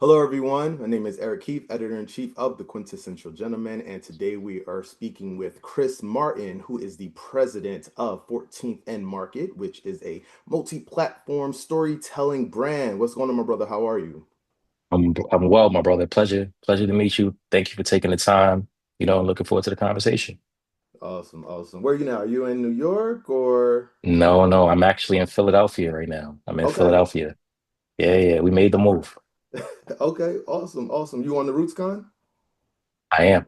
Hello, everyone. My name is Eric Keefe, editor-in-chief of The Quintessential Gentleman, and today we are speaking with Chris Martin, who is the president of 14th and Market, which is a multi-platform storytelling brand. What's going on, my brother? How are you? I'm well, my brother. Pleasure to meet you. Thank you for taking the time. Looking forward to the conversation. Awesome, awesome. Where are you now? Are you in New York or? No, no, I'm actually in Philadelphia right now. I'm in Okay. Philadelphia. Yeah, yeah, we made the move. Okay, awesome, awesome. You on the RootsCon? I am.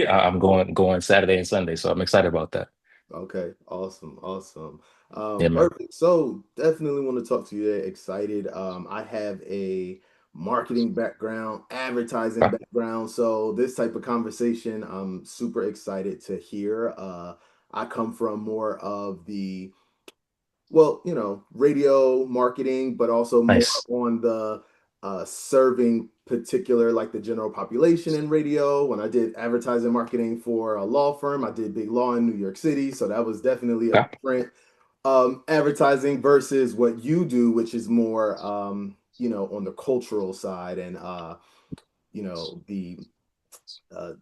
I'm going Saturday and Sunday, so I'm excited about that. Okay, awesome, awesome. Yeah, man. Perfect. So definitely want to talk to you today. Excited. I have a marketing background, advertising Okay. background. So this type of conversation, I'm super excited to hear. I come from more of the radio marketing, but also more Nice. on the serving particular, like the general population in radio. When I did advertising marketing for a law firm, I did big law in New York City. So that was definitely a Okay. different advertising versus what you do, which is more, on the cultural side and, you know, the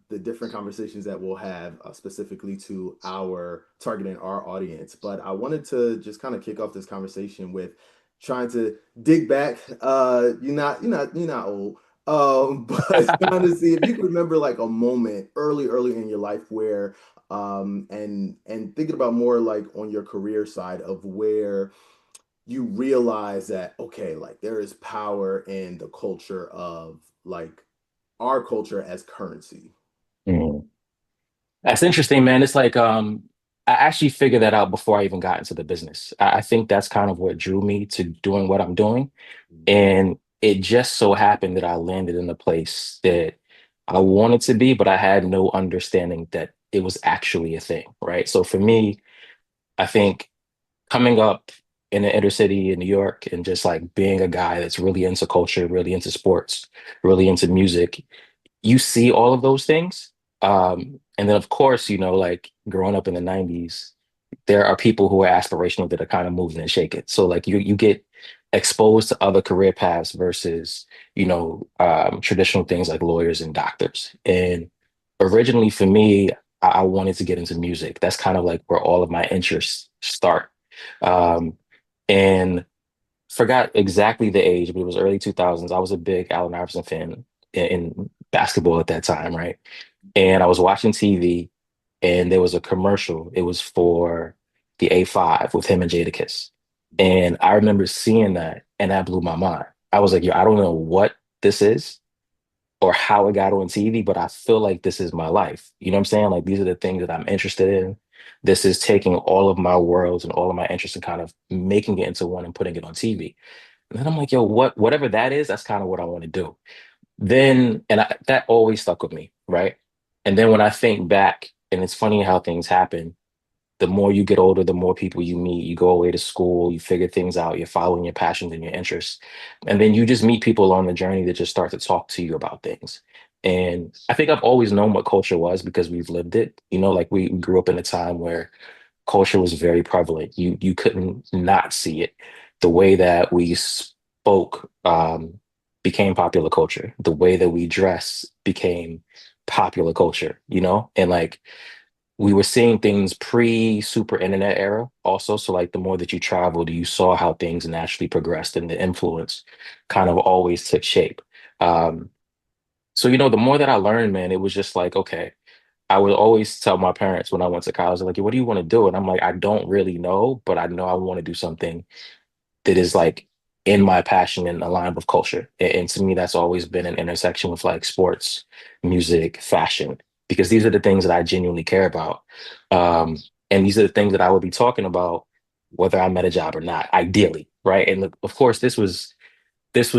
the different conversations that we'll have specifically to our targeting our audience. But I wanted to just kind of kick off this conversation with trying to dig back. You're not old. But trying to see if you can remember like a moment early in your life where and thinking about more like on your career side of where you realize that okay, like there is power in the culture of like our culture as currency. Mhm. That's interesting, man. It's like I actually figured that out before I even got into the business. I think that's kind of what drew me to doing what I'm doing. And it just so happened that I landed in a place that I wanted to be, but I had no understanding that it was actually a thing, right? So for me, I think coming up in the inner city in New York and just like being a guy that's really into culture, really into sports, really into music, you see all of those things. And then of course, like growing up in the 90s, there are people who are aspirational that are kind of moving and shaking. So like you get exposed to other career paths versus, traditional things like lawyers and doctors. And originally for me, I wanted to get into music. That's kind of like where all of my interests start. Um, and forgot exactly the age, but it was early 2000s. I was a big Allen Iverson fan in basketball at that time, right? And I was watching TV and there was a commercial. It was for the A5 with him and Jadakiss. And I remember seeing that and that blew my mind. I was like, yo, I don't know what this is or how it got on TV, but I feel like this is my life. You know what I'm saying? Like these are the things that I'm interested in. This is taking all of my worlds and all of my interests and kind of making it into one and putting it on TV. And then I'm like, yo, whatever that is, that's kind of what I want to do. Then, that always stuck with me, right? And then when I think back, and it's funny how things happen, the more you get older, the more people you meet, you go away to school, you figure things out, you're following your passions and your interests. And then you just meet people along the journey that just start to talk to you about things. And I think I've always known what culture was because we've lived it. Like we grew up in a time where culture was very prevalent. You couldn't not see it. The way that we spoke became popular culture. The way that we dress became popular culture, And like we were seeing things pre super internet era also. So like the more that you traveled, you saw how things naturally progressed and the influence kind of always took shape. Um, so the more that I learned, man, it was just like, okay, I would always tell my parents when I went to college, like, what do you want to do? And I'm like, I don't really know, but I know I want to do something that is like in my passion and aligned with culture. And to me, that's always been an intersection with like sports, music, fashion, because these are the things that I genuinely care about. Um, and these are the things that I would be talking about whether I'm at a job or not, ideally, right? And of course, this was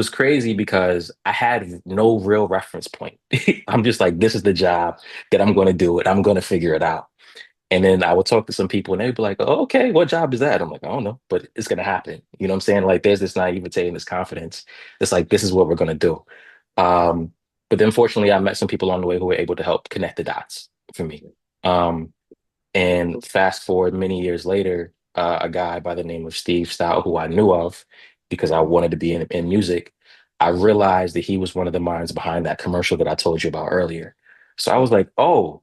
crazy because I had no real reference point. I'm just like, this is the job that I'm going to do it. I'm going to figure it out. And then I would talk to some people and they'd be like, oh, okay, what job is that? I'm like, I don't know, but it's going to happen. You know what I'm saying? Like there's this naivete and this confidence. It's like, this is what we're going to do. Um, but then fortunately, I met some people along the way who were able to help connect the dots for me. Um, and fast forward many years later, a guy by the name of Steve Stout, who I knew of because I wanted to be in music, I realized that he was one of the minds behind that commercial that I told you about earlier. So I was like, oh,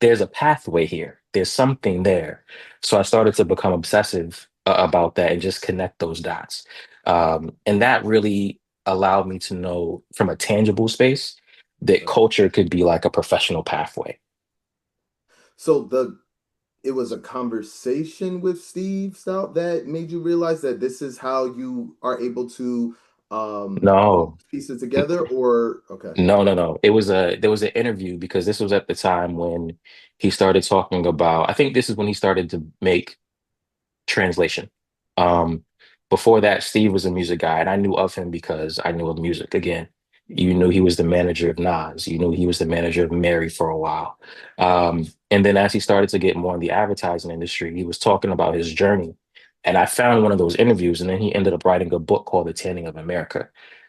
there's a pathway here. There's something there. So I started to become obsessive about that and just connect those dots. And that really allowed me to know from a tangible space that Okay. culture could be like a professional pathway. So it was a conversation with Steve Stout that made you realize that this is how you are able to put No, pieces together, or okay. no. It was a there was an interview because this was at the time when he started talking about, I think this is when he started to make translation. Um, Before that, Steve was a music guy, and I knew of him because I knew of music. Again, you knew he was the manager of Nas. You knew he was the manager of Mary for a while. And then as he started to get more in the advertising industry, he was talking about his journey. And I found one of those interviews, and then he ended up writing a book called The Tanning of America.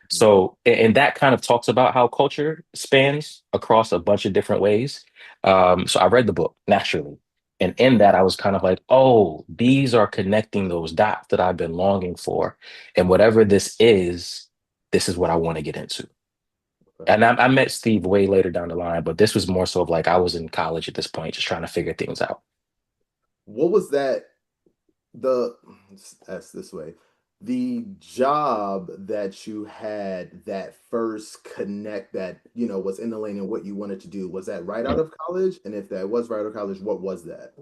So, and that kind of talks about how culture spans across a bunch of different ways. So I read the book naturally. And in that, I was kind of like, oh, these are connecting those dots that I've been longing for. And whatever this is what I want to get into. Okay. And I met Steve way later down the line, but this was more so of like I was in college at this point, just trying to figure things out. What was that? The let's ask this way. The job that you had that first connect that, was in the lane and what you wanted to do, was that right out of college? And if that was right out of college, what was that?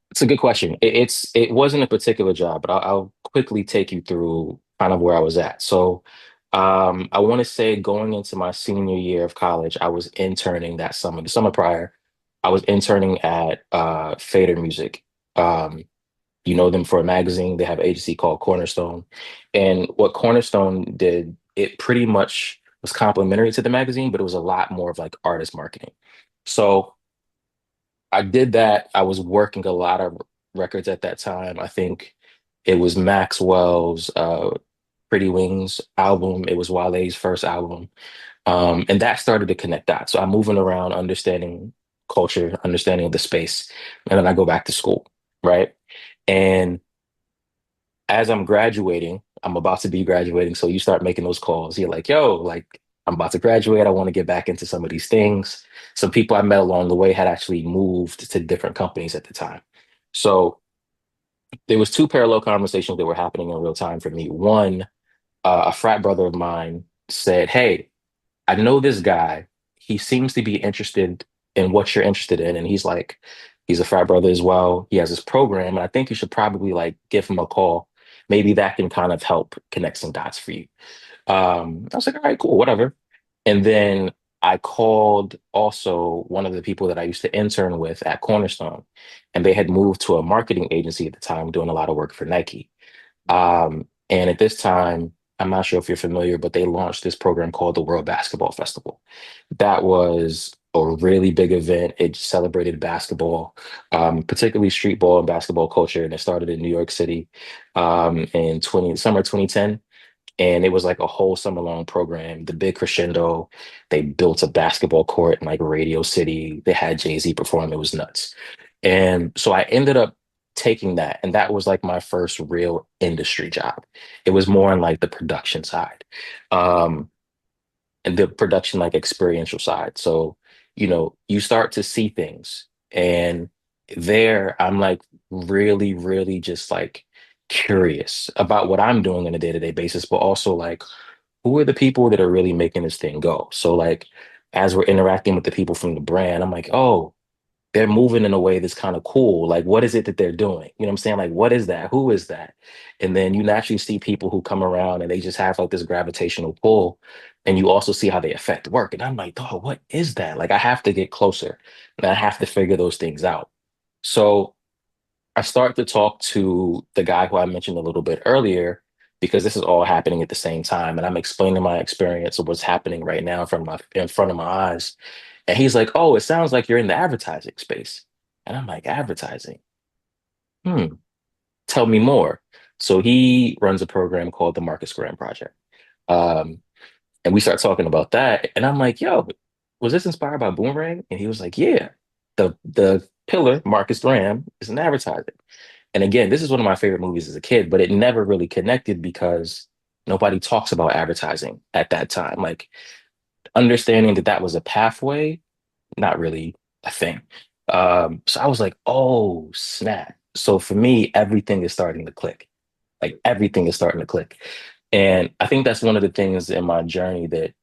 It's a good question. It wasn't a particular job, but I'll quickly take you through kind of where I was at. So, I want to say going into my senior year of college, I was interning that summer. The summer prior, I was interning at Fader Music. Um, you know them for a magazine. They have an agency called Cornerstone, and what Cornerstone did, it pretty much was complementary to the magazine, but it was a lot more of like artist marketing. So I did that. I was working a lot of records at that time. I think it was Maxwell's Pretty Wings album. It was Wale's first album. And that started to connect dots. So I'm moving around, understanding culture, understanding of the space. And then I go back to school, right? And as I'm graduating, I'm about to be graduating. So you start making those calls. You're like, yo, like I'm about to graduate. I want to get back into some of these things. Some people I met along the way had actually moved to different companies at the time. So there was two parallel conversations that were happening in real time for me. One, a frat brother of mine said, hey, I know this guy. He seems to be interested in what you're interested in. And he's a frat brother as well. He has this program, and I think you should probably like give him a call. Maybe that can kind of help connect some dots for you. I was like, all right, cool, whatever. And then I called also one of the people that I used to intern with at Cornerstone, and they had moved to a marketing agency at the time, doing a lot of work for Nike. And at this time, I'm not sure if you're familiar, but they launched this program called the World Basketball Festival. That was a really big event. It celebrated basketball, particularly street ball and basketball culture. And it started in New York City in summer 2010. And it was like a whole summer long program. The big crescendo, they built a basketball court in like Radio City. They had Jay-Z perform. It was nuts. And so I ended up taking that. And that was like my first real industry job. It was more on like the production side. Um, and the production like experiential side. So, you start to see things, and there I'm like really just like curious about what I'm doing on a day-to-day basis, but also like who are the people that are really making this thing go? So like as we're interacting with the people from the brand, I'm like, oh, they're moving in a way that's kind of cool. Like, what is it that they're doing? You know what I'm saying? Like, what is that? Who is that? And then you naturally see people who come around and they just have like this gravitational pull. And you also see how they affect work. And I'm like, oh, what is that? Like, I have to get closer and I have to figure those things out. So I start to talk to the guy who I mentioned a little bit earlier, because this is all happening at the same time. And I'm explaining my experience of what's happening right now in front of my eyes. And he's like, oh, it sounds like you're in the advertising space. And I'm like, advertising? Hmm, tell me more. So he runs a program called the Marcus Graham Project. Um, and we start talking about that. And I'm like, yo, was this inspired by Boomerang? And he was like, yeah, the pillar, Marcus Graham, is an advertising. And again, this is one of my favorite movies as a kid, but it never really connected because Nobody talks about advertising at that time. Like understanding that that was a pathway, not really a thing. So I was like, oh, snap. So for me, everything is starting to click. Like everything is starting to click. And I think that's one of the things in my journey that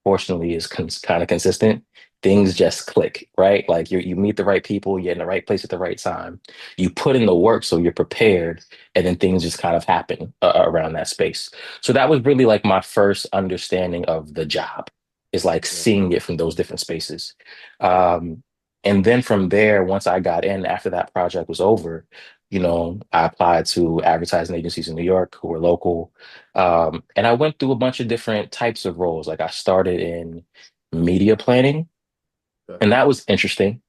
fortunately is kind of consistent. Things just click, right? Like you meet the right people, you're in the right place at the right time. You put in the work so you're prepared, and then things just kind of happen around that space. So that was really like my first understanding of the job, is like Yeah. seeing it from those different spaces. Um, and then from there, once I got in after that project was over, I applied to advertising agencies in New York who were local. And I went through a bunch of different types of roles. Like I started in media planning, Okay. and that was interesting.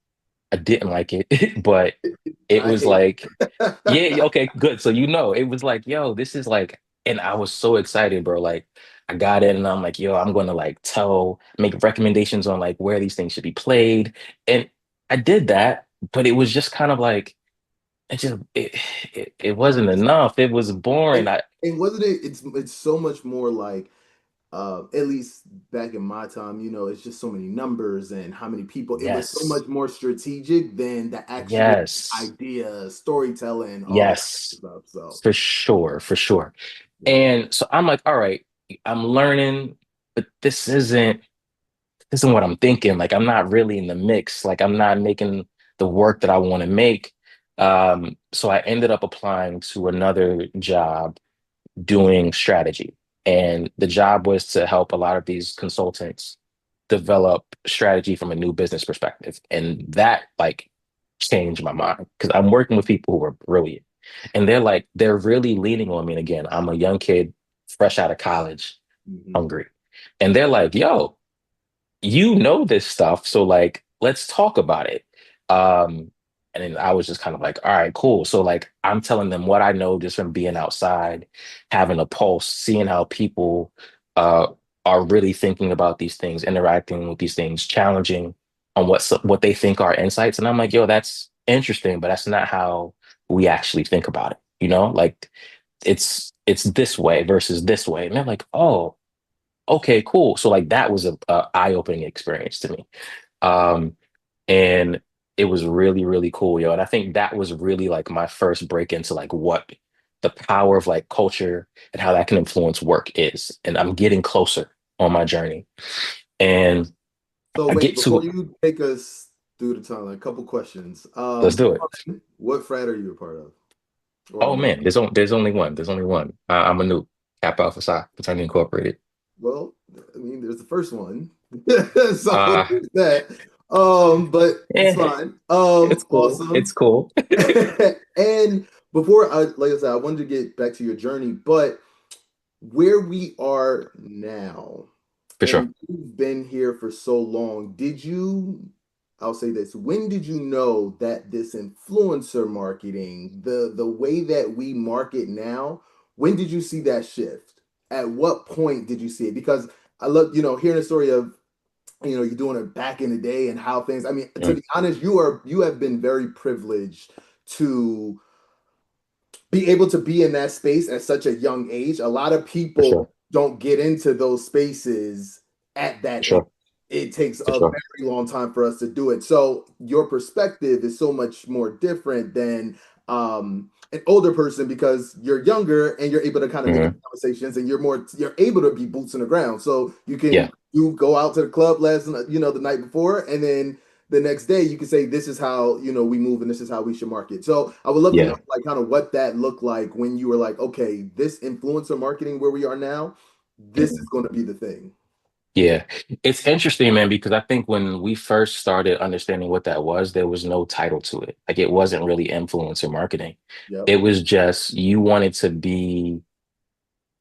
I didn't like it, but it I was hate. like, yeah, okay, good. So it was like, yo, this is like, and I was so excited, bro. Like I got in and I'm like, yo, I'm gonna like make recommendations on like where these things should be played. And I did that, but it was just kind of like it wasn't enough. It was boring. and, and wasn't it? It's so much more like at least back in my time, it's just so many numbers and how many people. It was so Yes, much more strategic than the actual yes, idea, storytelling, all that yes, stuff. So for sure, for sure. yeah. And so I'm like, all right, I'm learning, but this isn't what I'm thinking. Like I'm not really in the mix. Like I'm not making the work that I want to make. So I ended up applying to another job doing strategy. And the job was to help a lot of these consultants develop strategy from a new business perspective. And that like changed my mind because I'm working with people who are brilliant. And they're really leaning on me. And again, I'm a young kid, fresh out of college, Mhm. hungry. And they're like, yo, this stuff, so like let's talk about it. um and then I was just kind of like, all right, cool. So like I'm telling them what I know just from being outside, having a pulse, seeing how people uh are really thinking about these things, interacting with these things, challenging on what they think are insights. And I'm like, yo, that's interesting, but that's not how we actually think about it, like it's this way versus this way. And they're like, oh, okay, cool. So like that was a eye-opening experience to me. Um, and it was really, really cool, yo. And I think that was really like my first break into like what the power of like culture and how that can influence work is. And I'm getting closer on my journey. And So I wait, get before to you take us through the timeline, a couple questions. let's do it. One, what frat are you a part of or a Oh member? man, there's only one. There's only one. I'm a new Kappa Alpha Psi, Fraternity Incorporated. Well, I mean, there's the first one, so Uh there's that. But it's eh, fine. it's cool. It's Awesome. cool. And before like I said, I wanted to get back to your journey, but where we are now, For sure. and you've been here for so long, I'll say this, when did you know that this influencer marketing, the way that we market now, when did you see that shift? At what point did you see it? Because I love, hearing a story of, you're doing it back in the day and how things, I mean, to Mm, be honest, you have been very privileged to be able to be in that space at such a young age. A lot of for sure. people don't get into those spaces at For that age. sure. It takes For a sure. very long time for us to do it. So your perspective is so much more different than an older person because you're younger and you're able to kind of make Hmm. conversations and you're able to be boots on the ground. So Yeah. you go out to the club the night before, and then the next day you can say this is how we move and this is how we should market. So I would love to know Yeah. like kind of what that looked like when you were like, okay, this influencer marketing where we are now, this is Mhm. going to be the thing. Yeah. It's interesting, man, because I think when we first started understanding what that was, there was no title to it. Like it wasn't really influencer marketing. Yep. It was just you wanted to be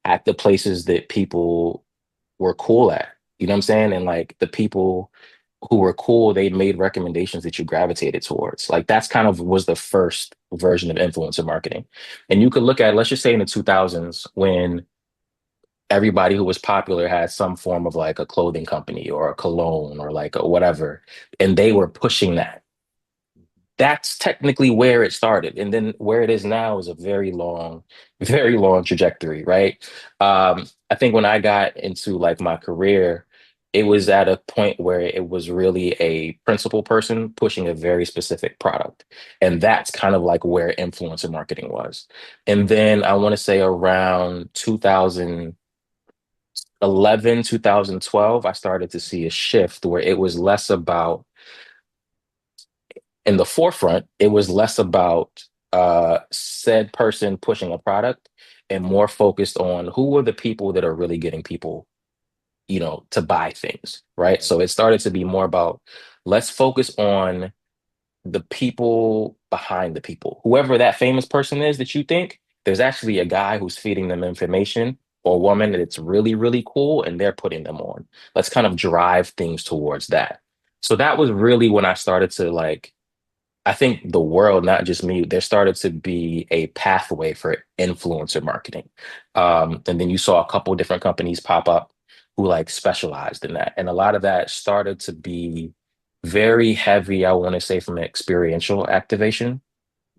at the places that people were cool at. You know what I'm saying? And like the people who were cool, they made recommendations that you gravitated towards. Like that's kind of was the first version of influencer marketing. And you could look at, let's just say in the 2000s when everybody who was popular had some form of like a clothing company or a cologne or like a whatever, and they were pushing that. That's technically where it started. And then where it is now is a very long, very long trajectory, right? I think when I got into like my career, it was at a point where it was really a principal person pushing a very specific product. And that's kind of like where influencer marketing was. And then I want to say around 2011, 2012, I started to see a shift where it was less about, in the forefront, it was less about said person pushing a product and more focused on who are the people that are really getting people, to buy things, right? So it started to be more about, let's focus on the people behind the people. Whoever that famous person is that you think, there's actually a guy who's feeding them information, or a woman that it's really, really cool, and they're putting them on. Let's kind of drive things towards that. So that was really when I started to like, I think the world, not just me, there started to be a pathway for influencer marketing. And then you saw a couple different companies pop up who like specialized in that. And a lot of that started to be very heavy, I want to say, from an experiential activation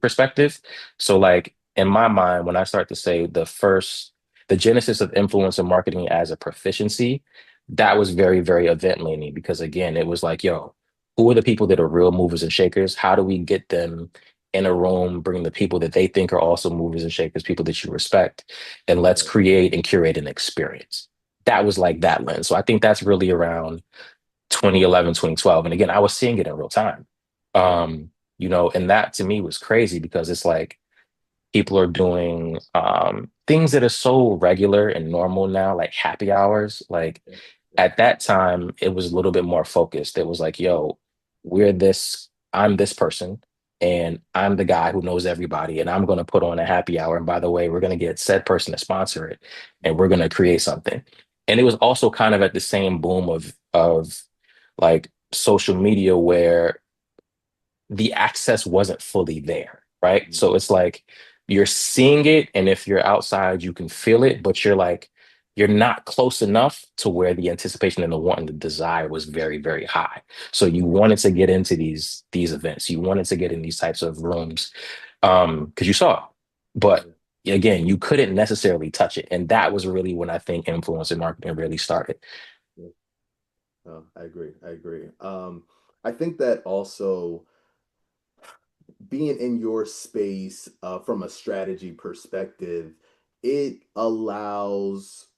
perspective. So like in my mind, when I start to say the genesis of influencer marketing as a proficiency, that was very, very event leaning because again, it was like, yo, who are the people that are real movers and shakers? How do we get them in a room, bring the people that they think are also movers and shakers, people that you respect, and let's Right. create and curate an experience. That was like that lens. So I think that's really around 2011, 2012. And again, I was seeing it in real time. Right. And that to me was crazy because it's like people are doing things that are so regular and normal now, like happy hours. Like Yeah. at that time, it was a little bit more focused. It was like, yo, I'm this person, and I'm the guy who knows everybody, and I'm going to put on a happy hour. And by the way, we're going to get said person to sponsor it, and we're going to create something. And it was also kind of at the same boom of like social media where the access wasn't fully there, right? Mhm. So it's like you're seeing it, and if you're outside, you can feel it, but you're not close enough to where the anticipation and the want and the desire was very, very high. So you wanted to get into these events, you wanted to get in these types of rooms, because you saw it. But Yeah. again, you couldn't necessarily touch it. And that was really when I think influencer marketing really started. Yeah. No, I agree. I agree. I think that also being in your space from a strategy perspective, it allows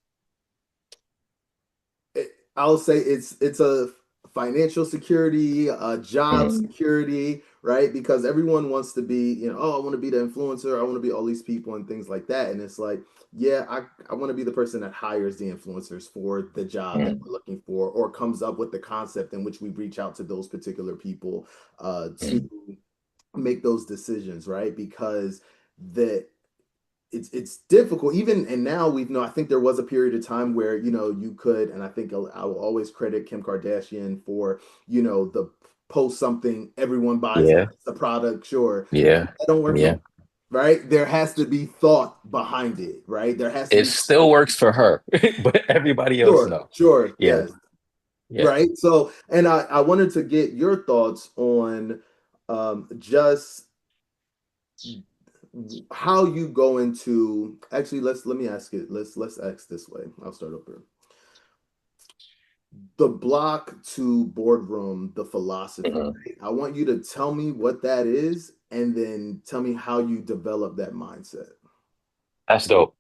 I'll say it's a financial security, a job Mm, security, right? Because everyone wants to be, oh, I want to be the influencer, I want to be all these people and things like that. And it's like, yeah, I want to be the person that hires the influencers for the job that mm, we're looking for, or comes up with the concept in which we reach out to those particular people to mm. make those decisions, right? Because the it's difficult even, and now we've know I think there was a period of time where you could, and I think I will always credit Kim Kardashian for the post something, everyone buys it, Yeah, it's the product, sure. yeah, That don't work for yeah. me, right? There has to be thought behind it, right? There has to It be still works for her, but everybody else, sure, no. sure, Yeah, yes, yeah. right. So, and I wanted to get your thoughts on just how you go into, actually, let me ask it, let's ask this way, I'll start over. The block to boardroom, the philosophy, Mhm. right? I want you to tell me what that is and then tell me how you develop that mindset. That's dope.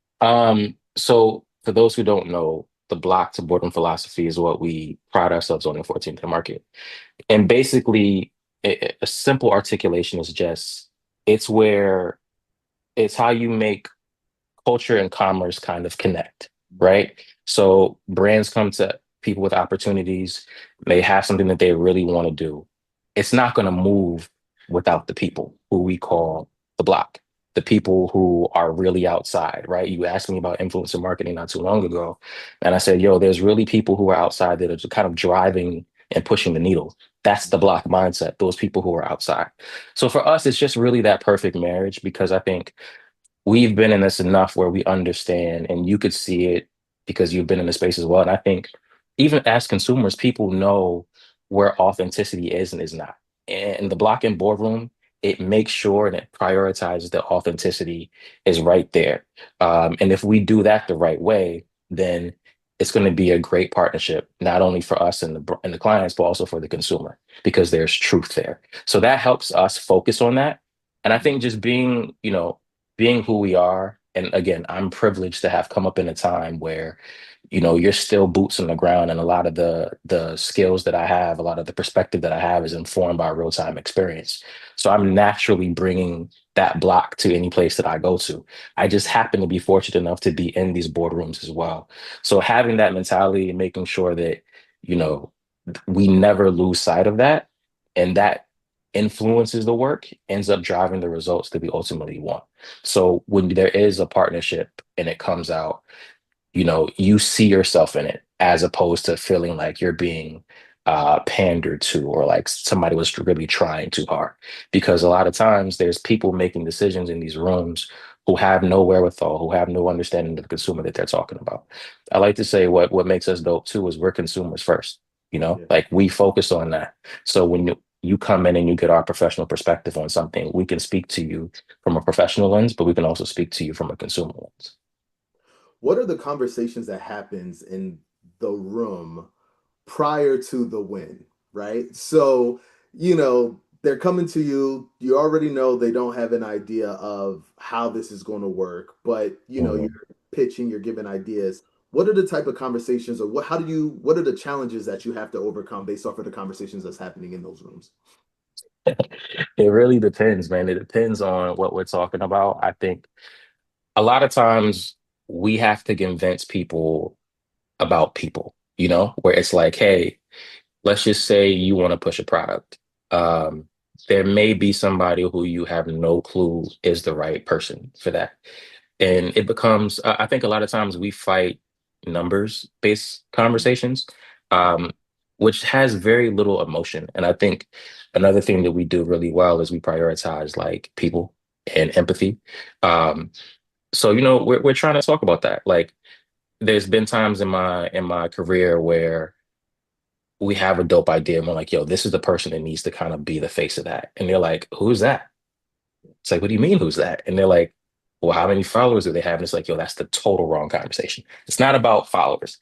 So for those who don't know, the block to boredom philosophy is what we pride ourselves on in 14th market. And basically, a simple articulation is just it's where it's how you make culture and commerce kind of connect, right? So brands come to people with opportunities, they have something that they really want to do. It's not going to move without the people who we call the block, the people who are really outside, right? You asked me about influencer marketing not too long ago, and I said, yo, there's really people who are outside that are kind of driving and pushing the needle. That's the block mindset, those people who are outside. So for us, it's just really that perfect marriage because I think we've been in this enough where we understand, and you could see it because you've been in the space as well. And I think even as consumers, people know where authenticity is and is not. And the block in boardroom, it makes sure and it prioritizes that authenticity is right there. And if we do that the right way, then it's going to be a great partnership, not only for us and and the clients, but also for the consumer, because there's truth there. So that helps us focus on that. And I think just being, being who we are. And again, I'm privileged to have come up in a time where, you're still boots on the ground, and a lot of the skills that I have, a lot of the perspective that I have is informed by real time experience. So I'm naturally bringing that block to any place that I go to. I just happen to be fortunate enough to be in these boardrooms as well. So having that mentality and making sure that, you know, we never lose sight of that, and that influences the work, ends up driving the results that we ultimately want. So when there is a partnership and it comes out, you see yourself in it, as opposed to feeling like you're being pandered to, or like somebody was really trying too hard. Because a lot of times there's people making decisions in these rooms who have no wherewithal, who have no understanding of the consumer that they're talking about. I like to say what makes us dope too is we're consumers first. Yeah. Like we focus on that. So when you come in and you get our professional perspective on something, we can speak to you from a professional lens, but we can also speak to you from a consumer lens. What are the conversations that happens in the room prior to the win, right? So, they're coming to you, you already know they don't have an idea of how this is going to work, but you're Mhm. pitching, you're giving ideas. What are the type of conversations, or what are the challenges that you have to overcome based off of the conversations that's happening in those rooms? It really depends, man. It depends on what we're talking about. I think a lot of times we have to convince people about people, where it's like, hey, let's just say you want to push a product. Um, there may be somebody who you have no clue is the right person for that. And it becomes, I think a lot of times we fight numbers based conversations, um, which has very little emotion. And I think another thing that we do really well is we prioritize like people and empathy. Um, so, we're trying to talk about that. Like, there's been times in my career where we have a dope idea and we're like, yo, this is the person that needs to kind of be the face of that. And they're like, who's that? It's like, what do you mean, who's that? And they're like, well, how many followers do they have? And it's like, yo, that's the total wrong conversation. It's not about followers.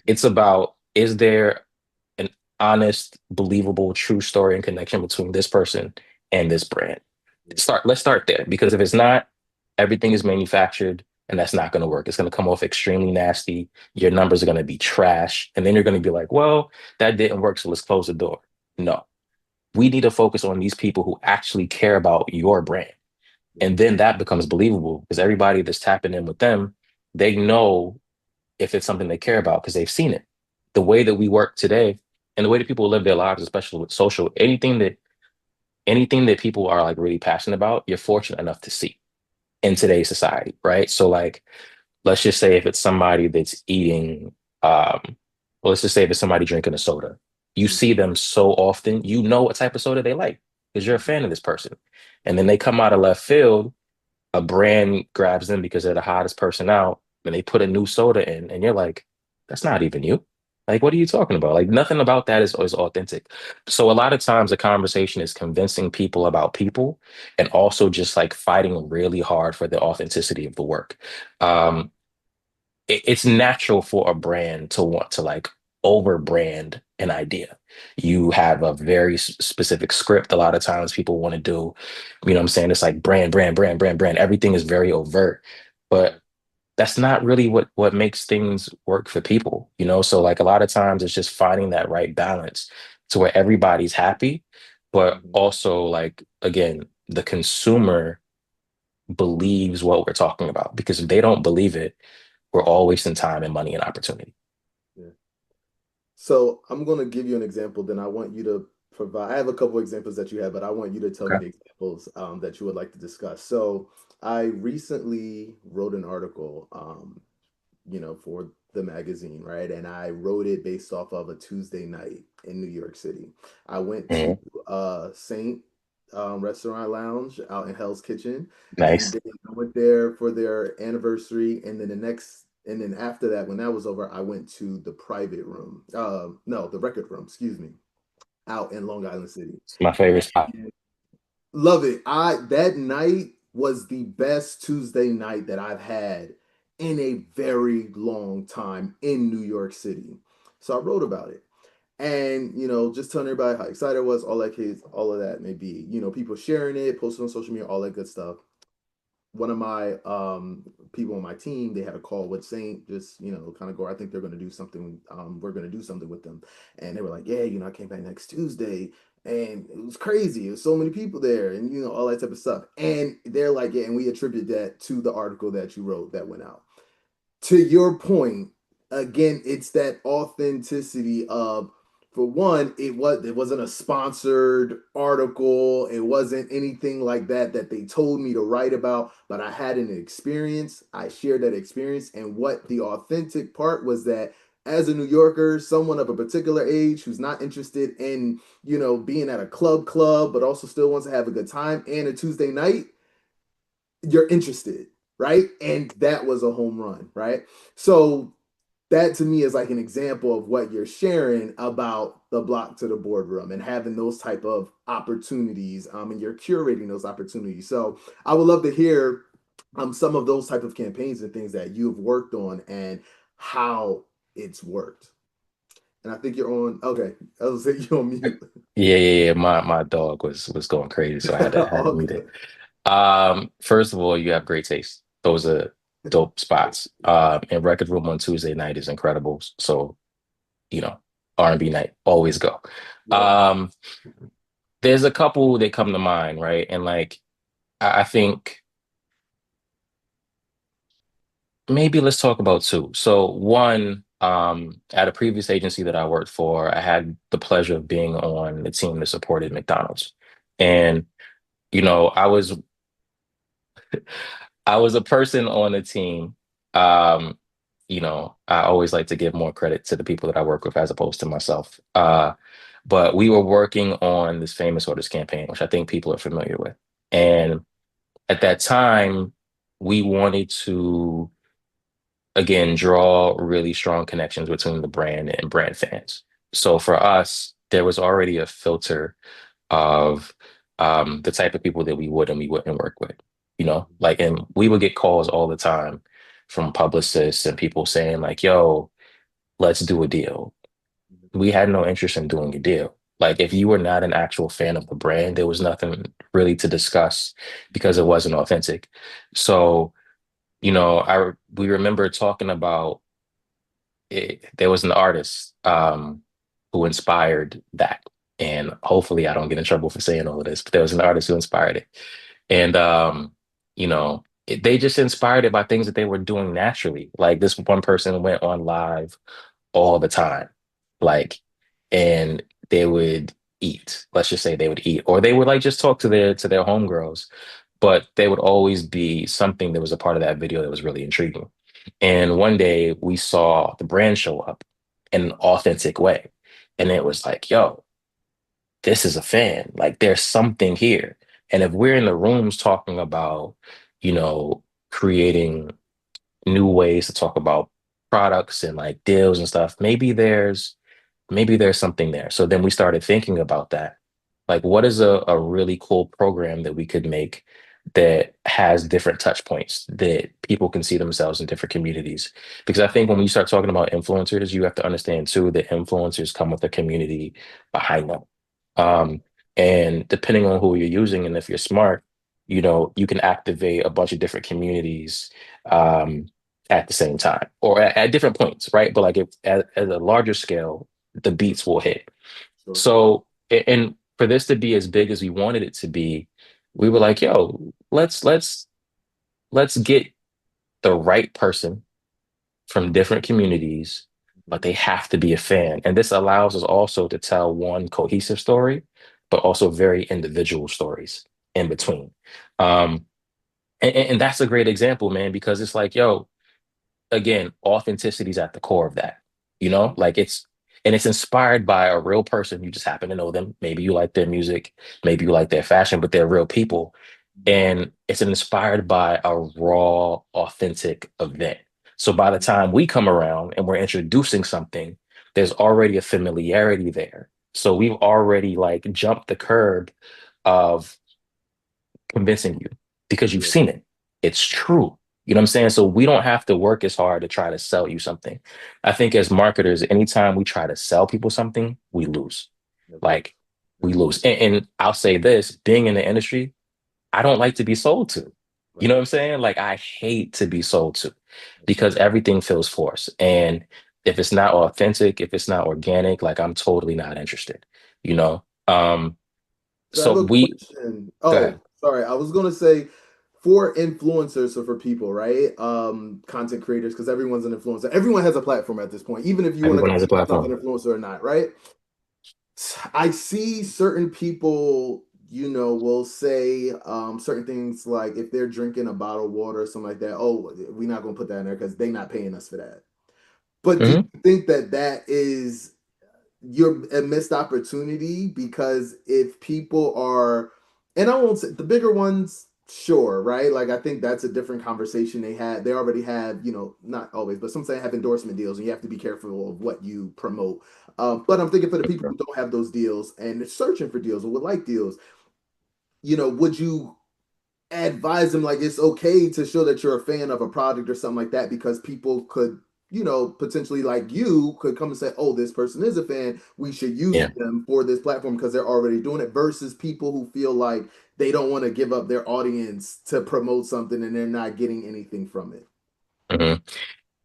It's about, is there an honest, believable, true story and connection between this person and this brand? Let's start there, because if it's not, everything is manufactured, and that's not going to work. It's going to come off extremely nasty. Your numbers are going to be trash. And then you're going to be like, well, that didn't work. So let's close the door. No, we need to focus on these people who actually care about your brand. Yeah. And then that becomes believable, because everybody that's tapping in with them, they know if it's something they care about because they've seen it. The way that we work today and the way that people live their lives, especially with social, anything that people are like really passionate about, you're fortunate enough to see in today's society, right? So like, let's just say if it's somebody that's eating, um, well, let's just say if it's somebody drinking a soda, you see them so often, you know what type of soda they like because you're a fan of this person. And then they come out of left field, a brand grabs them because they're the hottest person out, and they put a new soda in, and you're like, that's not even you. Like, what are you talking about? Like, nothing about that is authentic. So a lot of times the conversation is convincing people about people, and also just like fighting really hard for the authenticity of the work. Um, it's natural for a brand to want to like over brand an idea. You have a very specific script. A lot of times people want to do, what I'm saying? It's like brand, brand, brand, brand, brand. Everything is very overt, but that's not really what makes things work for people, So like a lot of times it's just finding that right balance to where everybody's happy, but also like again, the consumer believes what we're talking about. Because if they don't believe it, we're all wasting time and money and opportunity. Yeah. So I'm going to give you an example. Then I want you to provide. I have a couple examples that you have, but I want you to tell me Okay. the examples that you would like to discuss. So I recently wrote an article, for the magazine, right? And I wrote it based off of a Tuesday night in New York City. I went to Mhm. Saint Restaurant Lounge out in Hell's Kitchen, and Nice. then I went there for their anniversary. And then after that, when that was over, I went to the private room. No, the record room, excuse me, out in Long Island City. It's my favorite spot. And love it. I That night was the best Tuesday night that I've had in a very long time in New York City. So I wrote about it. And just telling everybody how excited I was, all that case, all of that may be, people sharing it, posting on social media, all that good stuff. One of my people on my team, they had a call with Saint, just kind of go, I think they're going to do something, we're going to do something with them. And they were like, yeah, I came back next Tuesday and it was crazy, it was so many people there, and all that type of stuff. And they're like, yeah, and we attribute that to the article that you wrote that went out. To your point, again, it's that authenticity of, for one, it wasn't a sponsored article, it wasn't anything like that they told me to write about, but I had an experience, I shared that experience. And what the authentic part was, that as a New Yorker, someone of a particular age who's not interested in being at a club but also still wants to have a good time and a Tuesday night, you're interested, right? And that was a home run, right? So that to me is like an example of what you're sharing about the block to the boardroom and having those type of opportunities, and you're curating those opportunities. So I would love to hear some of those type of campaigns and things that you've worked on and how it's worked. And I think you're on. Okay, I was saying you're on mute. Yeah. My dog was going crazy, so I had to All mute it. good. First of all, you have great taste. Those are dope spots. And Record Room on Tuesday night is incredible. So, you know, R&B night, always go. Yep. Um, there's a couple that come to mind, right? And like I think maybe let's talk about two. So one, at a previous agency that I worked for, I had the pleasure of being on the team that supported McDonald's. And, you know, I was a person on the team. Um, I always like to give more credit to the people that I work with as opposed to myself. But we were working on this famous orders campaign, which I think people are familiar with. And at that time, we wanted to again draw really strong connections between the brand and brand fans. So for us, there was already a filter of the type of people that we would and we wouldn't work with, like, and we would get calls all the time from publicists and people saying like, yo, let's do a deal. We had no interest in doing a deal. Like if you were not an actual fan of the brand, there was nothing really to discuss because it wasn't authentic. So, we remember talking about it. There was an artist who inspired that. And hopefully I don't get in trouble for saying all of this, but there was an artist who inspired it. And they just inspired it by things that they were doing naturally. Like this one person went on live all the time. Like, and they would eat. Let's just say they would eat, or they would like just talk to their homegirls, but they would always be something that was a part of that video that was really intriguing. And one day we saw the brand show up in an authentic way. And it was like, yo, this is a fan. Like there's something here. And if we're in the rooms talking about, you know, creating new ways to talk about products and like deals and stuff, maybe there's something there. So then we started thinking about that. Like, what is a really cool program that we could make that has different touch points that people can see themselves in different communities? Because I think when you start talking about influencers, you have to understand too that influencers come with a community behind them. Um, and depending on who you're using and if you're smart, you can activate a bunch of different communities um, at the same time or at different points, right? But like if at a larger scale, the beats will hit. Sure. So, and for this to be as big as we wanted it to be, we were like, yo, let's get the right person from different communities, but they have to be a fan. And this allows us also to tell one cohesive story, but also very individual stories in between. Um, and that's a great example, man, because it's like, yo, again, authenticity is at the core of that. Like it's inspired by a real person. You just happen to know them. Maybe you like their music, maybe you like their fashion, but they're real people. And it's inspired by a raw, authentic event. So by the time we come around and we're introducing something, there's already a familiarity there. So we've already like jumped the curb of convincing you because you've Yeah. seen it. It's true. You know what I'm saying? So we don't have to work as hard to try to sell you something. I think as marketers, anytime we try to sell people something, we lose. Yep. Like we Yep. lose. And I'll say this, being in the industry, I don't like to be sold to. You know Right. what I'm saying? Like I hate to be sold to because Absolutely. everything feels forced. And if it's not authentic, if it's not organic, like I'm totally not interested, you know? So I have So a we question. go ahead. Oh, sorry. I was gonna say for influencers, so for people, right? Content creators, because everyone's an influencer. Everyone has a platform at this point, even if you want to Everyone has a consider yourself an platform. influencer or not, right? I see certain people, will say certain things like if they're drinking a bottle of water or something like that, oh, we're not gonna put that in there because they're not paying us for that. But do Hmm. you think that that is you're a missed opportunity because if people are, and I won't say the bigger ones, sure, right? Like I think that's a different conversation they had. They already have, not always, but some say have endorsement deals, and you have to be careful of what you promote. But I'm thinking for the people who don't have those deals and searching for deals or would like deals, would you advise them like it's okay to show that you're a fan of a product or something like that because people could potentially like you could come and say, oh, this person is a fan, we should use Yeah. them for this platform because they're already doing it, versus people who feel like they don't want to give up their audience to promote something and they're not getting anything from it. Hmm.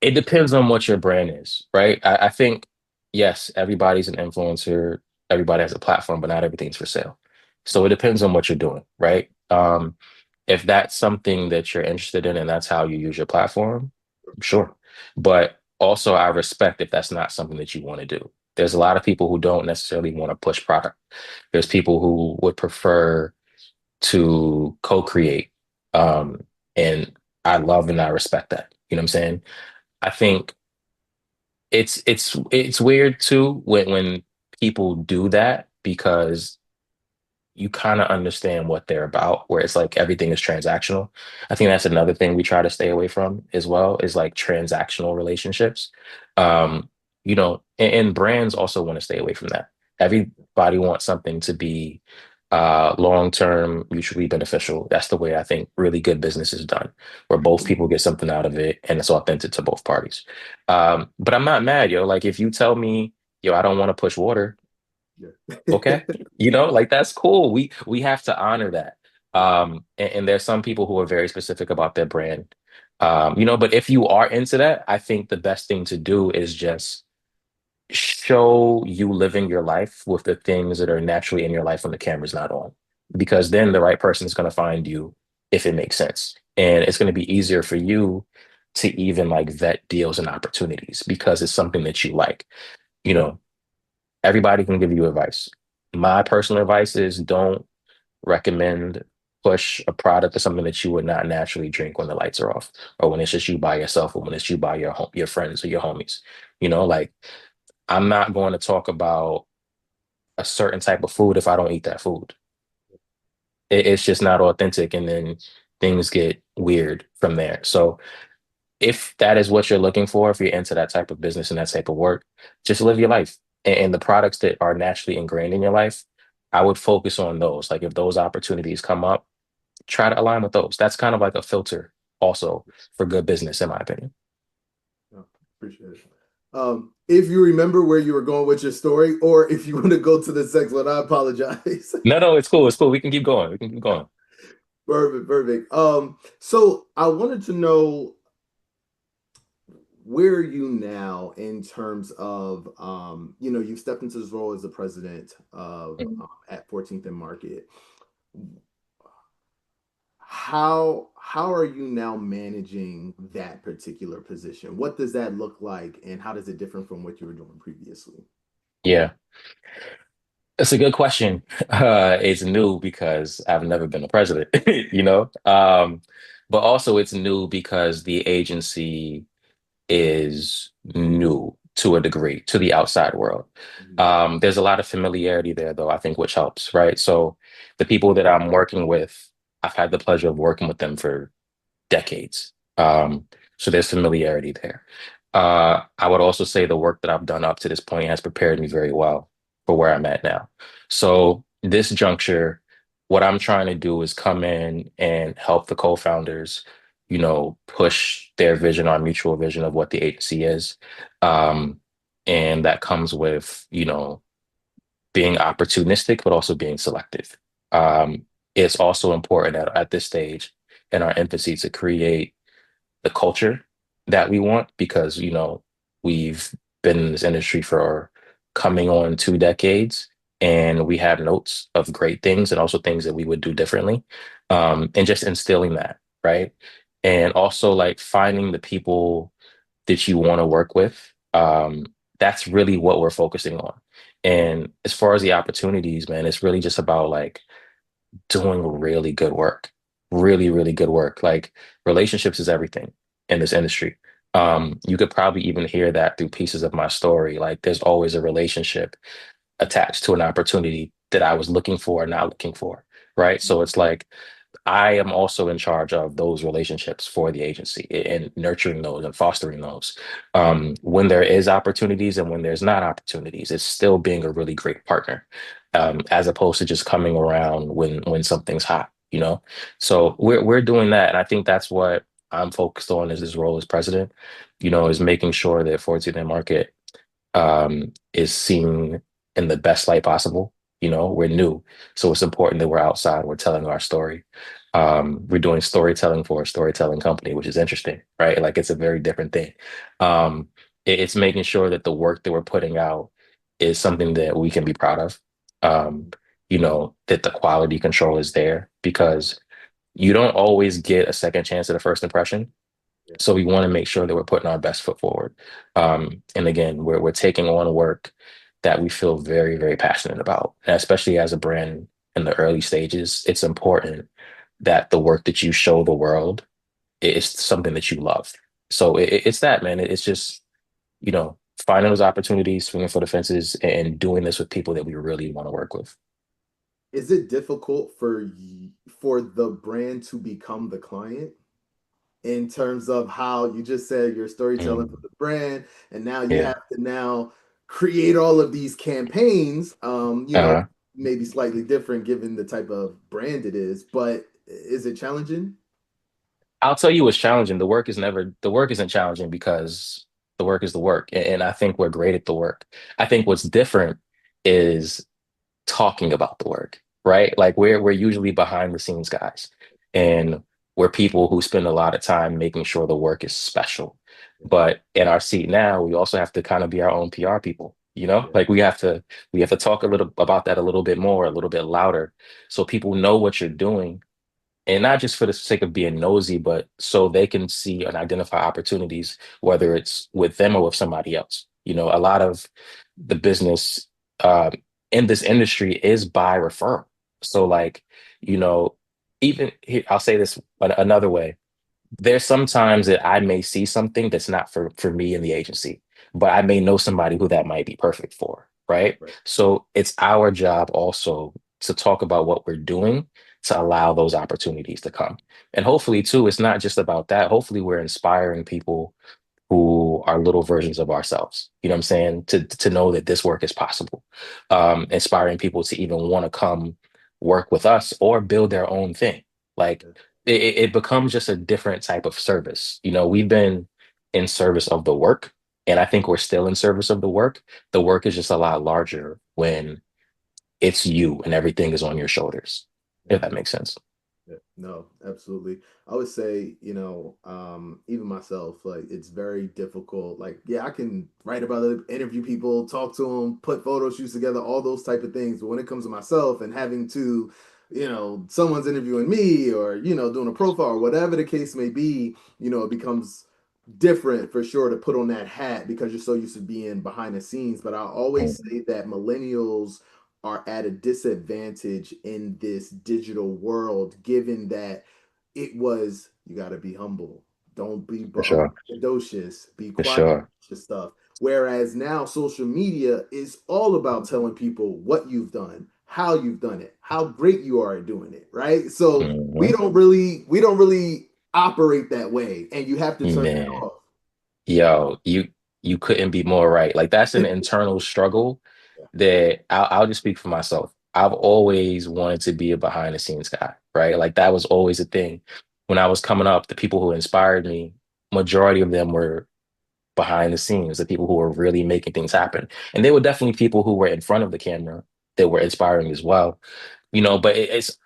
It depends on what your brand is, right? I think, yes, everybody's an influencer, everybody has a platform, but not everything's for sale. So it depends on what you're doing, right? If that's something that you're interested in and that's how you use your platform, sure. But also, I respect if that's not something that you want to do. There's a lot of people who don't necessarily want to push product. There's people who would prefer to co-create. And I love and I respect that. You know what I'm saying? I think it's weird too when people do that because you kind of understand what they're about, where it's like everything is transactional. I think that's another thing we try to stay away from as well, is like transactional relationships. Um, and brands also want to stay away from that. Everybody wants something to be long-term, mutually beneficial. That's the way I think really good business is done, where both people get something out of it and it's authentic to both parties. But I'm not mad, yo. Like if you tell me, yo, I don't want to push water, Yeah. okay, like that's cool. We have to honor that. And there's some people who are very specific about their brand. But if you are into that, I think the best thing to do is just show you living your life with the things that are naturally in your life when the camera's not on, because then the right person is going to find you if it makes sense, and it's going to be easier for you to even like vet deals and opportunities because it's something that you like. you know Everybody can give you advice. My personal advice is don't recommend push a product or something that you would not naturally drink when the lights are off, or when it's just you by yourself, or when it's you by your friends or your homies. Like I'm not going to talk about a certain type of food if I don't eat that food. It's just not authentic, and then things get weird from there. So if that is what you're looking for, if you're into that type of business and that type of work, just live your life. And the products that are naturally ingrained in your life, I would focus on those. Like if those opportunities come up, try to align with those. That's kind of like a filter also for good business, in my opinion. No, appreciate it. If you remember where you were going with your story, or if you want to go to the sex one, I apologize. No, no, it's cool. It's cool. We can keep going. We can keep going. Perfect, perfect. So I wanted to know where are you now in terms of you stepped into this role as the president of Mhm. at 14th and Market. How are you now managing that particular position? What does that look like, and how does it differ from what you were doing previously? Yeah, it's a good question. It's new because I've never been a president, but also it's new because the agency is new to a degree to the outside world. Mhm. There's a lot of familiarity there, though, I think, which helps, right? So the people that I'm working with, I've had the pleasure of working with them for decades. So there's familiarity there. I would also say the work that I've done up to this point has prepared me very well for where I'm at now. So this juncture, what I'm trying to do is come in and help the co-founders push their vision, our mutual vision of what the agency is. Um, and that comes with, being opportunistic, but also being selective. It's also important at this stage in our infancy to create the culture that we want because, we've been in this industry for coming on 2 decades and we have notes of great things and also things that we would do differently. And just instilling that, right? And also like finding the people that you want to work with. That's really what we're focusing on. And as far as the opportunities, man, it's really just about like doing really good work, really, really good work. Like relationships is everything in this industry. You could probably even hear that through pieces of my story. Like there's always a relationship attached to an opportunity that I was looking for or not looking for. Right. So it's like I am also in charge of those relationships for the agency and nurturing those and fostering those. When there is opportunities and when there's not opportunities, it's still being a really great partner, as opposed to just coming around when something's hot, you know? So we're doing that. And I think that's what I'm focused on as this role as president, is making sure that 14th Market is seen in the best light possible. We're new, so it's important that we're outside, we're telling our story. We're doing storytelling for a storytelling company, which is interesting, right? Like it's a very different thing. It's making sure that the work that we're putting out is something that we can be proud of. Um, that the quality control is there because you don't always get a second chance at a first impression. Yeah. So we want to make sure that we're putting our best foot forward. And again, we're taking on work that we feel very, very passionate about. And especially as a brand in the early stages, it's important that the work that you show the world is something that you love. So it's that, man. It's just, finding those opportunities, swinging for the fences, and doing this with people that we really want to work with. Is it difficult for the brand to become the client in terms of how you just said you're storytelling for Mm, the brand, and now you yeah. have to now create all of these campaigns, Uh-huh. maybe slightly different given the type of brand it is, but is it challenging? I'll tell you what's challenging. The work isn't challenging because the work is the work. And I think we're great at the work. I think what's different is talking about the work, right? Like we're usually behind the scenes guys. And we're people who spend a lot of time making sure the work is special. But in our seat now, we also have to kind of be our own PR people, Yeah, Like we have to talk a little about that a little bit more, a little bit louder so people know what you're doing and not just for the sake of being nosy, but so they can see and identify opportunities, whether it's with them or with somebody else. A lot of the business um, in this industry is by referral. So, like, you know, even here, I'll say this another way there's sometimes that I may see something that's not for me in the agency, but I may know somebody who that might be perfect for, right? right. So it's our job also to talk about what we're doing to allow those opportunities to come. And hopefully too, it's not just about that. Hopefully we're inspiring people who are little versions of ourselves. You know what I'm saying? To know that this work is possible. Inspiring people to even want to come work with us or build their own thing. Like Yeah, it becomes just a different type of service. We've been in service of the work, and I think we're still in service of the work. The work is just a lot larger when it's you and everything is on your shoulders, yeah. if that makes sense. Yeah, no, absolutely. I would say, even myself, like it's very difficult. Like, yeah, I can write about it, interview people, talk to them, put photo shoots together, all those type of things. But when it comes to myself and having to, someone's interviewing me or, doing a profile or whatever the case may be, it becomes different for sure to put on that hat because you're so used to being behind the scenes. But I always Mm, say that millennials are at a disadvantage in this digital world, given that it was you got to be humble, don't be for sure. braggadocious, be For quiet, sure. stuff. Whereas now social media is all about telling people what you've done, how you've done it, how great you are at doing it, right? So Hmm. we don't really operate that way, and you have to turn that Man. off. Yo, you couldn't be more right. Like that's an internal struggle Yeah, that I'll just speak for myself. I've always wanted to be a behind the scenes guy, right? Like that was always a thing. when I was coming up, the people who inspired me, majority of them were behind the scenes, the people who were really making things happen. And there were definitely people who were in front of the camera that were inspiring as well, but it's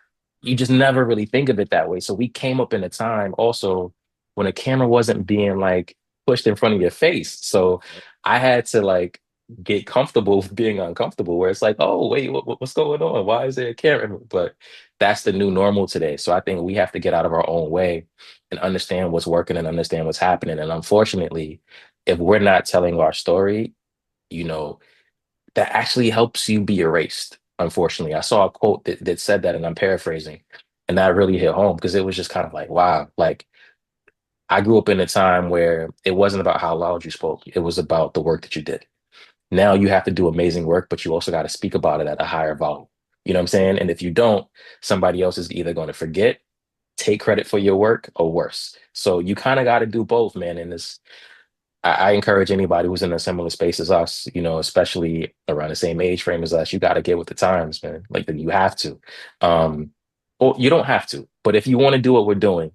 you just never really think of it that way. So we came up in a time also when a camera wasn't being like pushed in front of your face. So I had to like get comfortable with being uncomfortable, where it's like, oh wait, what's going on? Why is there a camera? But that's the new normal today. So I think we have to get out of our own way and understand what's working and understand what's happening. And unfortunately, if we're not telling our story, you know, that actually helps you be erased. Unfortunately, I saw a quote that said that, and I'm paraphrasing, and that really hit home because it was just kind of like, wow, like I grew up in a time where it wasn't about how loud you spoke, it was about the work that you did. Now you have to do amazing work, but you also got to speak about it at a higher volume. You know what I'm saying? And if you don't, somebody else is either going to forget, take credit for your work, or worse. So you kind of got to do both, man. And this I encourage anybody who's in a similar space as us, especially around the same age frame as us, you got to get with the times, man. Like that you have to. Um, or you don't have to, but if you want to do what we're doing,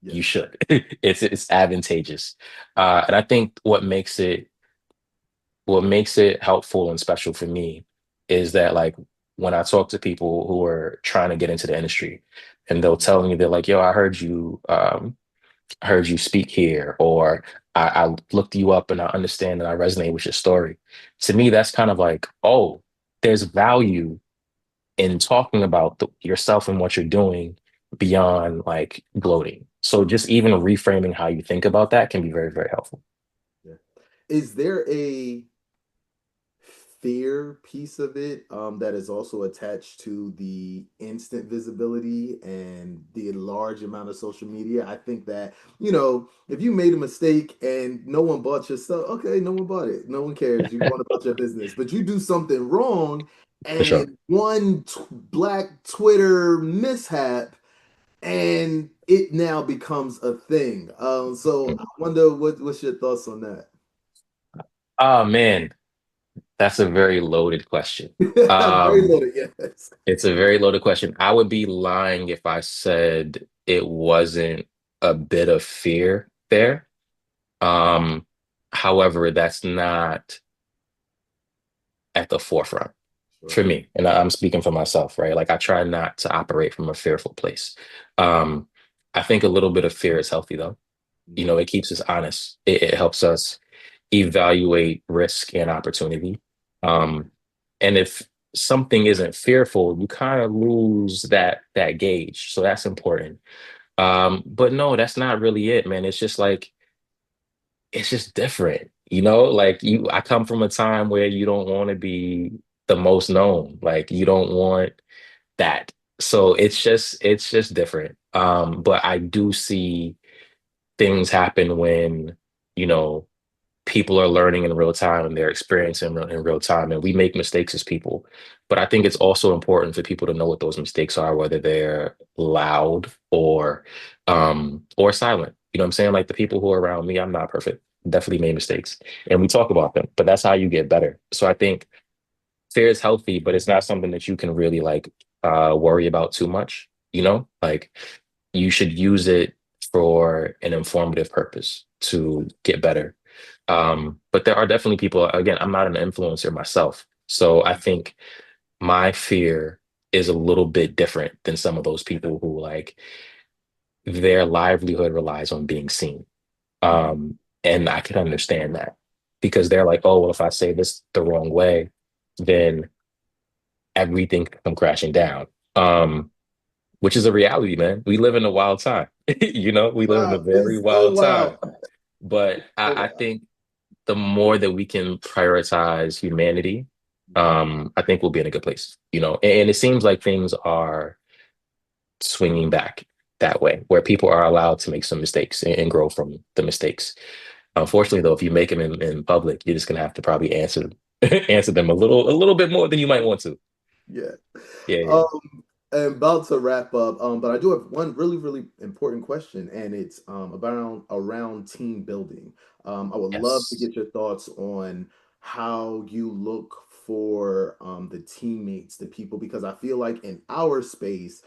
you Yes. should. It's advantageous. And I think what makes it helpful and special for me is that like when I talk to people who are trying to get into the industry and they'll tell me they're like, yo, I heard you speak here, or I looked you up and I understand and I resonate with your story. To me, that's kind of like, oh, there's value in talking about yourself and what you're doing beyond like gloating. So just even reframing how you think about that can be very, very helpful. Yeah. Is there a fear piece of it that is also attached to the instant visibility and the large amount of social media? I think that, if you made a mistake and no one bought your stuff, okay, no one bought it. No one cares. You want about your business, but you do something wrong For sure. and one black Twitter mishap and it now becomes a thing. So I Mhm. wonder what's your thoughts on that? Oh man, that's a very loaded question. Very Um, loaded, yes. it's a very loaded question. I would be lying if I said it wasn't a bit of fear there. Um, However, that's not at the forefront Sure. for me. And I'm speaking for myself, right? Like I try not to operate from a fearful place. Um, I think a little bit of fear is healthy though. Mhm. It keeps us honest. It helps us evaluate risk and opportunity. Um, and if something isn't fearful, you kind of lose that gauge. So that's important. But no, that's not really it, man. It's just different, like I come from a time where you don't want to be the most known, like you don't want that. So it's just different. But I do see things happen when, you know, people are learning in real time and they're experiencing in real time, and we make mistakes as people. But I think it's also important for people to know what those mistakes are, whether they're loud or silent. You know what I'm saying? Like the people who are around me, I'm not perfect, definitely made mistakes, and we talk about them, but that's how you get better. So I think fear is healthy, but it's not something that you can really like worry about too much. Like you should use it for an informative purpose to get better. But there are definitely people, again, I'm not an influencer myself. So I think my fear is a little bit different than some of those people who like their livelihood relies on being seen. And I can understand that because they're like, oh, well, if I say this the wrong way, then everything can come crashing down. Um, which is a reality, man. We live in a wild time. We live in a Wow, very it's so wild time. wow. But So I wow. think the more that we can prioritize humanity, I think we'll be in a good place. And it seems like things are swinging back that way, where people are allowed to make some mistakes and grow from the mistakes. Unfortunately, though, if you make them in public, you're just gonna have to probably answer answer them a little bit more than you might want to. Yeah. Yeah, yeah. Um, I'm about to wrap up, but I do have one really, really important question, and it's about around team building. I would love to Yes. get your thoughts on how you look for the teammates, the people, because I feel like in our space,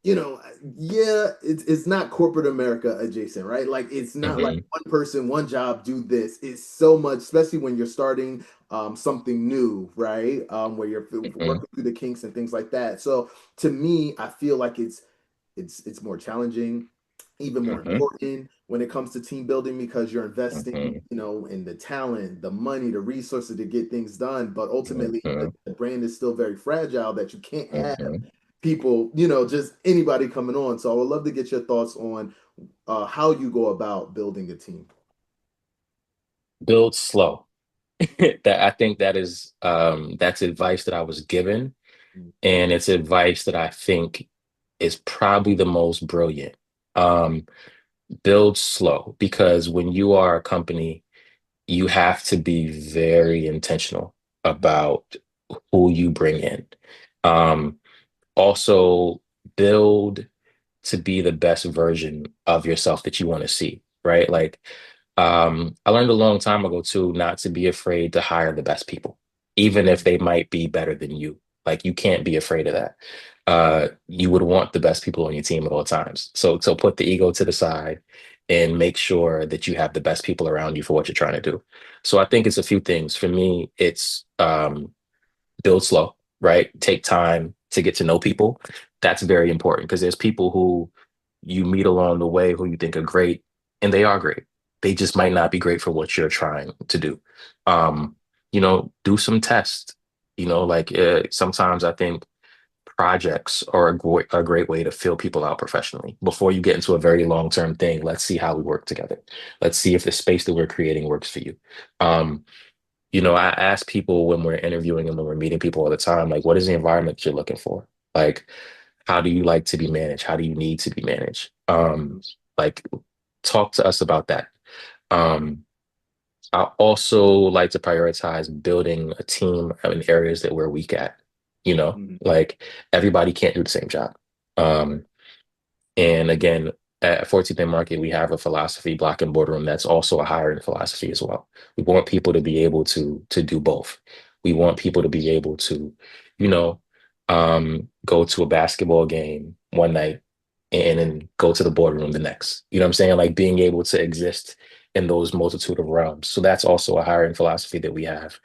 yeah, it's not corporate America adjacent, right? Like it's not like Hmm. one person, one job, do this. It's so much, especially when you're starting something new, right? Where you're Hmm. working through the kinks and things like that. So to me, I feel like it's more challenging, even more Hmm. important when it comes to team building because you're investing, Hmm. in the talent, the money, the resources to get things done. But ultimately, Hmm. the brand is still very fragile that you can't have Hmm. people, just anybody coming on. So I would love to get your thoughts on how you go about building a team. Build slow. That I think that's advice that I was given, and it's advice that I think is probably the most brilliant. Um, Build slow because when you are a company, you have to be very intentional about who you bring in. Um, Also build to be the best version of yourself that you want to see, right? Like, I learned a long time ago too, not to be afraid to hire the best people, even if they might be better than you. Like, you can't be afraid of that. You would want the best people on your team at all times. So put the ego to the side and make sure that you have the best people around you for what you're trying to do. So I think it's a few things. For me, it's build slow, right? Take time to get to know people. That's very important because there's people who you meet along the way who you think are great, and they are great. They just might not be great for what you're trying to do. Um, do some tests. Like sometimes I think projects are a great way to fill people out professionally. Before you get into a very long-term thing, let's see how we work together. Let's see if the space that we're creating works for you. Um, I ask people when we're interviewing and when we're meeting people all the time, like, what is the environment you're looking for? Like, how do you like to be managed? How do you need to be managed? Like, talk to us about that. Um, I also like to prioritize building a team in areas that we're weak at. Mhm. Like everybody can't do the same job. Right. Um, and again, at 14th and Market, we have a philosophy, block and boardroom, that's also a hiring philosophy as well. We want people to be able to do both. We want people to be able to, you know, go to a basketball game one night and then go to the boardroom the next. You know what I'm saying? Like being able to exist in those multitude of realms. So that's also a hiring philosophy that we have.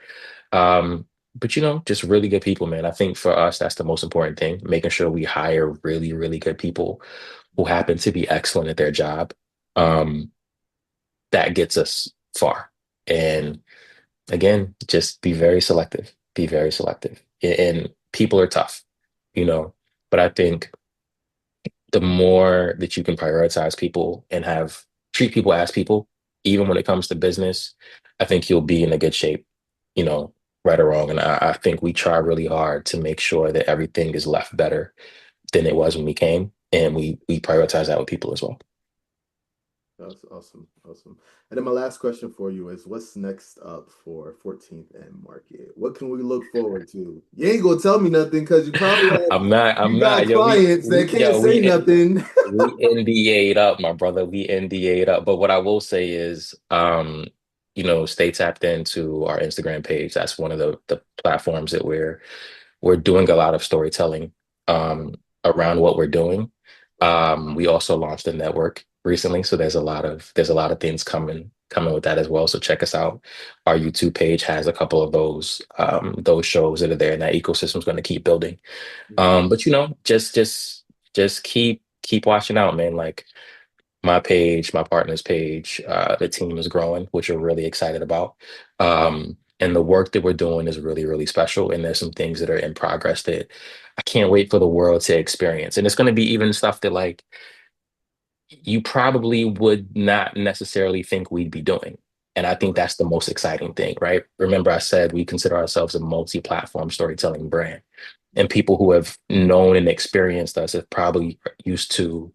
Um, but just really good people, man. I think for us, that's the most important thing, making sure we hire really, really good people who happen to be excellent at their job. Um, that gets us far. And again, just be very selective. Be very selective. And people are tough, you know. But I think the more that you can prioritize people and have treat people as people, even when it comes to business, I think you'll be in a good shape, you know, right or wrong. And I think we try really hard to make sure that everything is left better than it was when we came. And we prioritize that with people as well. That's awesome. Awesome. And then my last question for you is what's next up for 14th and Market? What can we look forward to? You ain't gonna tell me nothing because you probably I'm you not. got Yo, clients that can't say nothing. we NDA'd up, my brother. We NDA'd up. But what I will say is, stay tapped into our Instagram page. That's one of the platforms that we're doing a lot of storytelling um around what we're doing. We also launched a network recently, so there's a lot of things coming with that as well. So check us out. Our YouTube page has a couple of those shows that are there, and that ecosystem is going to keep building. But just keep watching out, man. Like my page, my partner's page, the team is growing, which we're really excited about. And the work that we're doing is really, really special. And there's some things that are in progress that I can't wait for the world to experience. And it's going to be even stuff that like you probably would not necessarily think we'd be doing. And I think Okay. that's the most exciting thing, right? Remember, I said we consider ourselves a multi-platform storytelling brand. And people who have known and experienced us have probably used to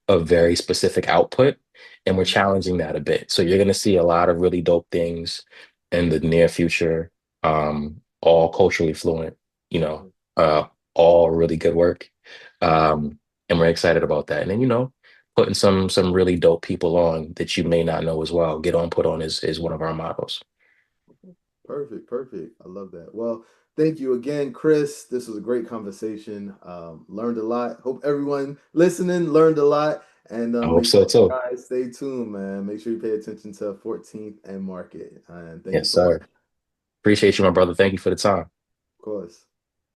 a very specific output. And we're challenging that a bit. So you're going to see a lot of really dope things in the near future, all culturally fluent, you know, uh, all really good work. And we're excited about that. And then, putting some really dope people on that you may not know as well. Get on, put on is one of our mottos. Perfect, perfect. I love that. Well, Thank you again, Chris. This was a great conversation. Learned a lot. Hope everyone listening learned a lot. And I hope make so sure you too. guys stay tuned, man. Make sure you pay attention to 14th and Market. And thank you Yes, so much. sir. Appreciate you, my brother. Thank you for the time. Of course.